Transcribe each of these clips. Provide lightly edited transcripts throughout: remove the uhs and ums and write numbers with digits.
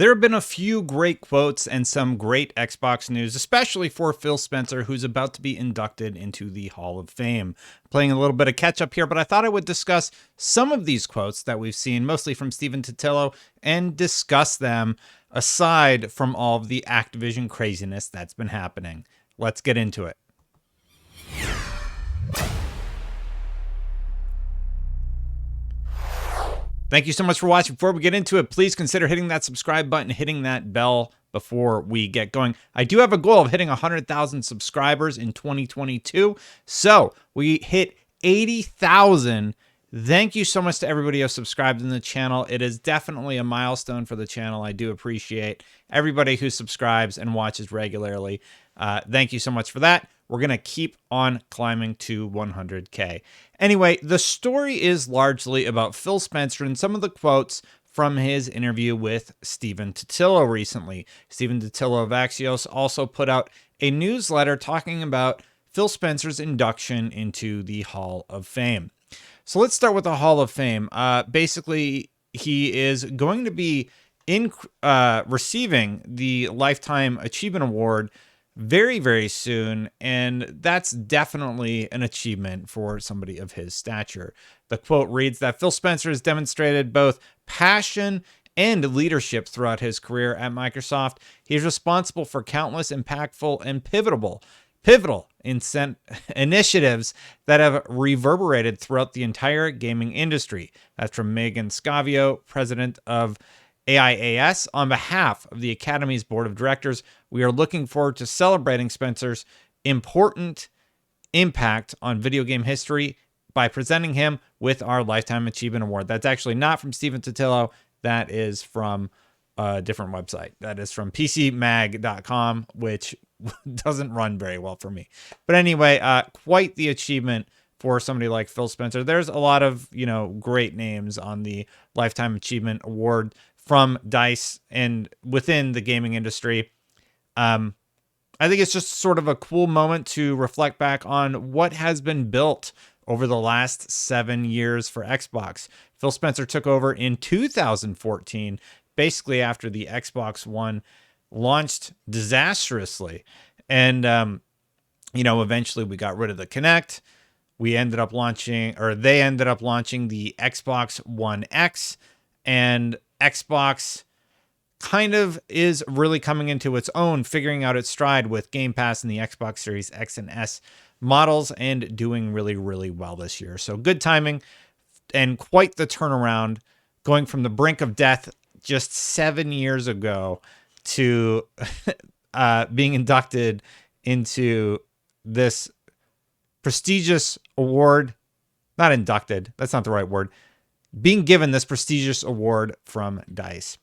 There have been a few great quotes and some great Xbox news, especially for Phil Spencer, who's about to be inducted into the Hall of Fame. Playing a little bit of catch up here, but I thought I would discuss some of these quotes that we've seen, mostly from Stephen Totilo, and discuss them aside from all of the Activision craziness that's been happening. Let's get into it. Thank you so much for watching. Before we get into it, please consider hitting that subscribe button, hitting that bell before we get going. I do have a goal of hitting 100,000 subscribers in 2022. So we hit 80,000. Thank you so much to everybody who has subscribed in the channel. It is definitely a milestone for the channel. I do appreciate everybody who subscribes and watches regularly. Thank you so much for that. We're going to keep on climbing to 100K. Anyway, the story is largely about Phil Spencer and some of the quotes from his interview with Stephen Totilo recently. Stephen Totilo of Axios also put out a newsletter talking about Phil Spencer's induction into the Hall of Fame. So let's start with the Hall of Fame. Basically, he is going to be receiving the Lifetime Achievement Award very, very soon, and that's definitely an achievement for somebody of his stature. The quote reads that Phil Spencer has demonstrated both passion and leadership throughout his career at Microsoft. He is responsible for countless impactful and pivotal initiatives that have reverberated throughout the entire gaming industry. That's from Megan Scavio, president of AIAS. On behalf of the Academy's board of directors, we are looking forward to celebrating Spencer's important impact on video game history by presenting him with our Lifetime Achievement Award. That's actually not from Stephen Totilo. That is from a different website. That is from PCMag.com, which doesn't run very well for me. But anyway, quite the achievement for somebody like Phil Spencer. There's a lot of, great names on the Lifetime Achievement Award from DICE and within the gaming industry. I think it's just sort of a cool moment to reflect back on what has been built over the last 7 years for Xbox. Phil Spencer took over in 2014, basically after the Xbox One launched disastrously. And, eventually we got rid of the Kinect. They ended up launching the Xbox One X, and Xbox kind of is really coming into its own, figuring out its stride with Game Pass and the Xbox Series X and S models, and doing really, really well this year. So good timing and quite the turnaround, going from the brink of death just 7 years ago to being inducted into this prestigious award. Not inducted, that's not the right word. Being given this prestigious award from DICE.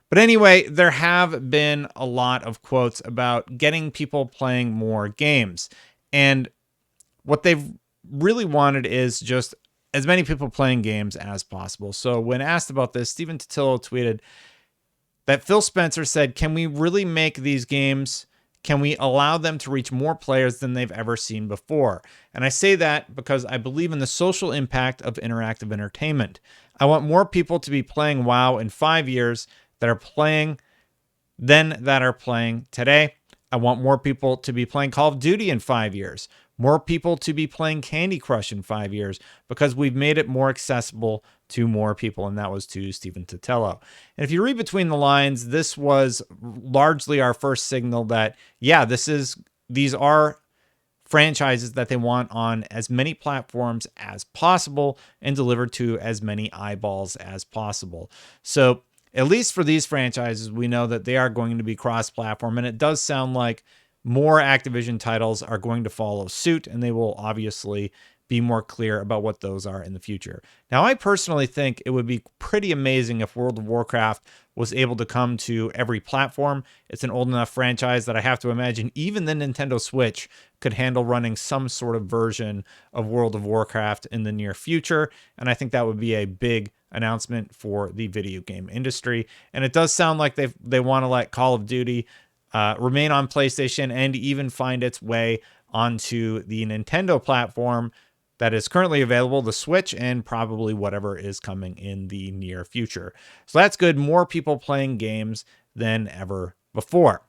But anyway, there have been a lot of quotes about getting people playing more games. And what they've really wanted is just as many people playing games as possible. So when asked about this, Stephen Totilo tweeted that Phil Spencer said, "Can we really make these games? Can we allow them to reach more players than they've ever seen before?" And I say that because I believe in the social impact of interactive entertainment. I want more people to be playing WoW in 5 years that are playing today. I want more people to be playing Call of Duty in 5 years. More people to be playing Candy Crush in 5 years, because we've made it more accessible to more people. And that was to Stephen Totilo. And if you read between the lines, this was largely our first signal that, these are franchises that they want on as many platforms as possible and delivered to as many eyeballs as possible. So at least for these franchises, we know that they are going to be cross-platform, and it does sound like more Activision titles are going to follow suit, and they will obviously be more clear about what those are in the future. Now, I personally think it would be pretty amazing if World of Warcraft was able to come to every platform. It's an old enough franchise that I have to imagine even the Nintendo Switch could handle running some sort of version of World of Warcraft in the near future, and I think that would be a big announcement for the video game industry. And it does sound like they want to let Call of Duty remain on PlayStation and even find its way onto the Nintendo platform that is currently available, the Switch, and probably whatever is coming in the near future. So that's good. More people playing games than ever before.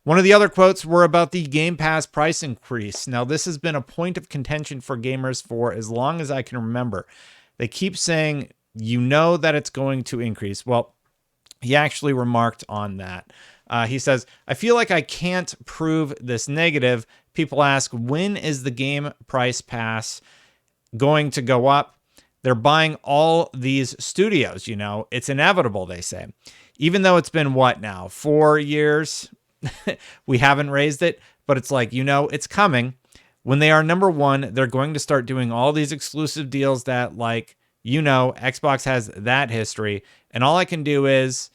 One of the other quotes were about the Game Pass price increase. Now, this has been a point of contention for gamers for as long as I can remember. They keep saying, you know that it's going to increase. Well, he actually remarked on that. He says, I feel like I can't prove this negative. People ask, when is the Game Price Pass going to go up? They're buying all these studios, you know, it's inevitable, they say. Even though it's been what now, 4 years? We haven't raised it, but it's like, you know, it's coming. When they are number one, they're going to start doing all these exclusive deals that, like, you know, Xbox has that history. And all I can do is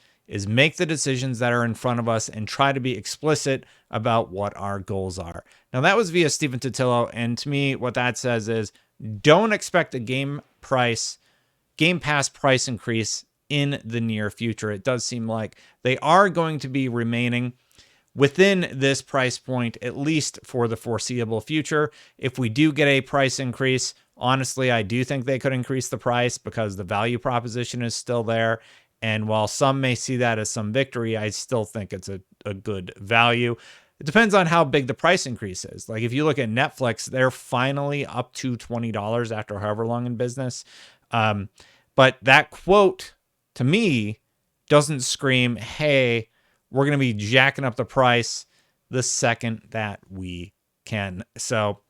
make the decisions that are in front of us and try to be explicit about what our goals are. Now, that was via Stephen Totilo. And to me, what that says is don't expect a Game Pass price increase in the near future. It does seem like they are going to be remaining within this price point, at least for the foreseeable future. If we do get a price increase, honestly, I do think they could increase the price because the value proposition is still there. And while some may see that as some victory, I still think it's a good value. It depends on how big the price increase is. Like if you look at Netflix, they're finally up to $20 after however long in business. But that quote to me doesn't scream, hey, we're going to be jacking up the price the second that we can. So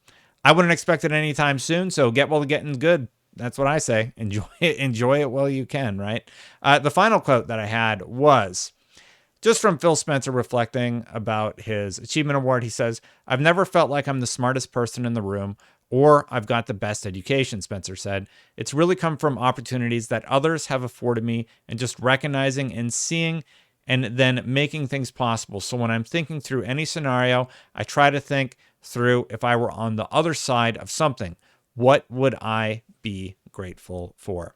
I wouldn't expect it anytime soon. So get while the getting's good. That's what I say. Enjoy it while you can, right? The final quote that I had was just from Phil Spencer reflecting about his achievement award. He says, I've never felt like I'm the smartest person in the room or I've got the best education, Spencer said. It's really come from opportunities that others have afforded me and just recognizing and seeing and then making things possible. So when I'm thinking through any scenario, I try to think through if I were on the other side of something, what would I be grateful for?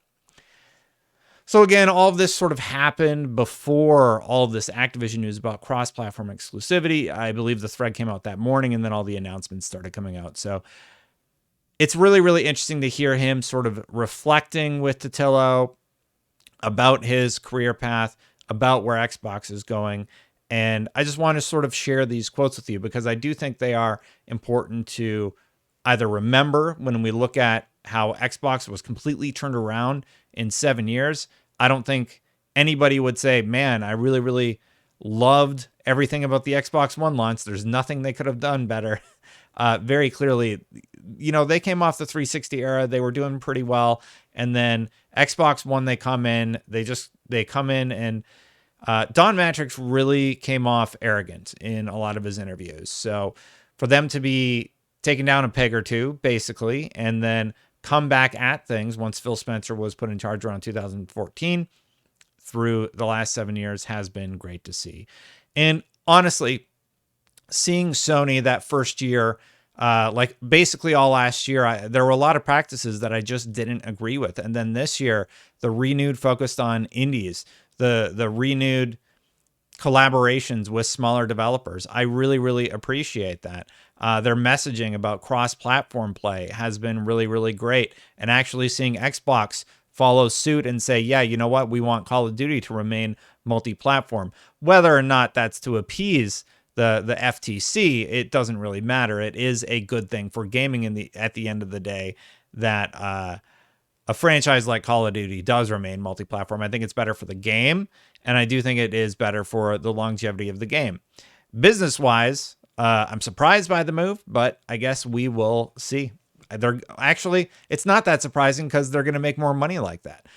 So again, all of this sort of happened before all of this Activision news about cross-platform exclusivity. I believe the thread came out that morning and then all the announcements started coming out. So it's really, really interesting to hear him sort of reflecting with Totilo about his career path, about where Xbox is going. And I just want to sort of share these quotes with you because I do think they are important to either remember when we look at how Xbox was completely turned around in 7 years. I don't think anybody would say, man, I really, really loved everything about the Xbox One launch. There's nothing they could have done better. Very clearly, you know, they came off the 360 era. They were doing pretty well. And then Xbox One, they come in and Don Matrix really came off arrogant in a lot of his interviews. So for them to be taken down a peg or two, basically, and then come back at things once Phil Spencer was put in charge around 2014 through the last 7 years has been great to see. And honestly, seeing Sony that first year, like basically all last year, there were a lot of practices that I just didn't agree with. And then this year, the renewed focus on indies, the renewed collaborations with smaller developers. I really, really appreciate that. Their messaging about cross-platform play has been really, really great. And actually seeing Xbox follow suit and say, yeah, you know what? We want Call of Duty to remain multi-platform. Whether or not that's to appease the FTC, it doesn't really matter. It is a good thing for gaming at the end of the day that a franchise like Call of Duty does remain multi-platform. I think it's better for the game, and I do think it is better for the longevity of the game. Business-wise, I'm surprised by the move, but I guess we will see. It's not that surprising because they're going to make more money like that.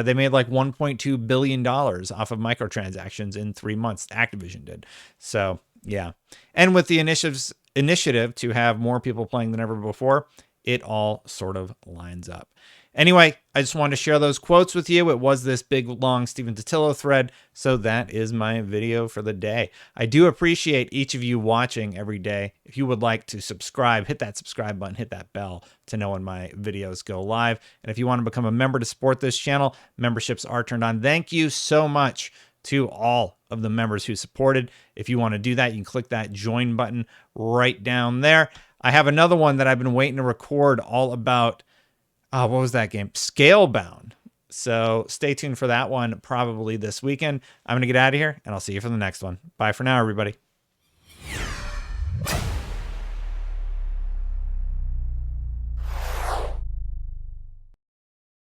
They made like $1.2 billion off of microtransactions in 3 months. Activision did. So, yeah. And with the initiative to have more people playing than ever before, it all sort of lines up. Anyway, I just wanted to share those quotes with you. It was this big, long Stephen Totilo thread, so that is my video for the day. I do appreciate each of you watching every day. If you would like to subscribe, hit that subscribe button, hit that bell to know when my videos go live. And if you want to become a member to support this channel, memberships are turned on. Thank you so much to all of the members who supported. If you want to do that, you can click that join button right down there. I have another one that I've been waiting to record all about what was that game? Scalebound. So stay tuned for that one probably this weekend. I'm going to get out of here, and I'll see you for the next one. Bye for now, everybody.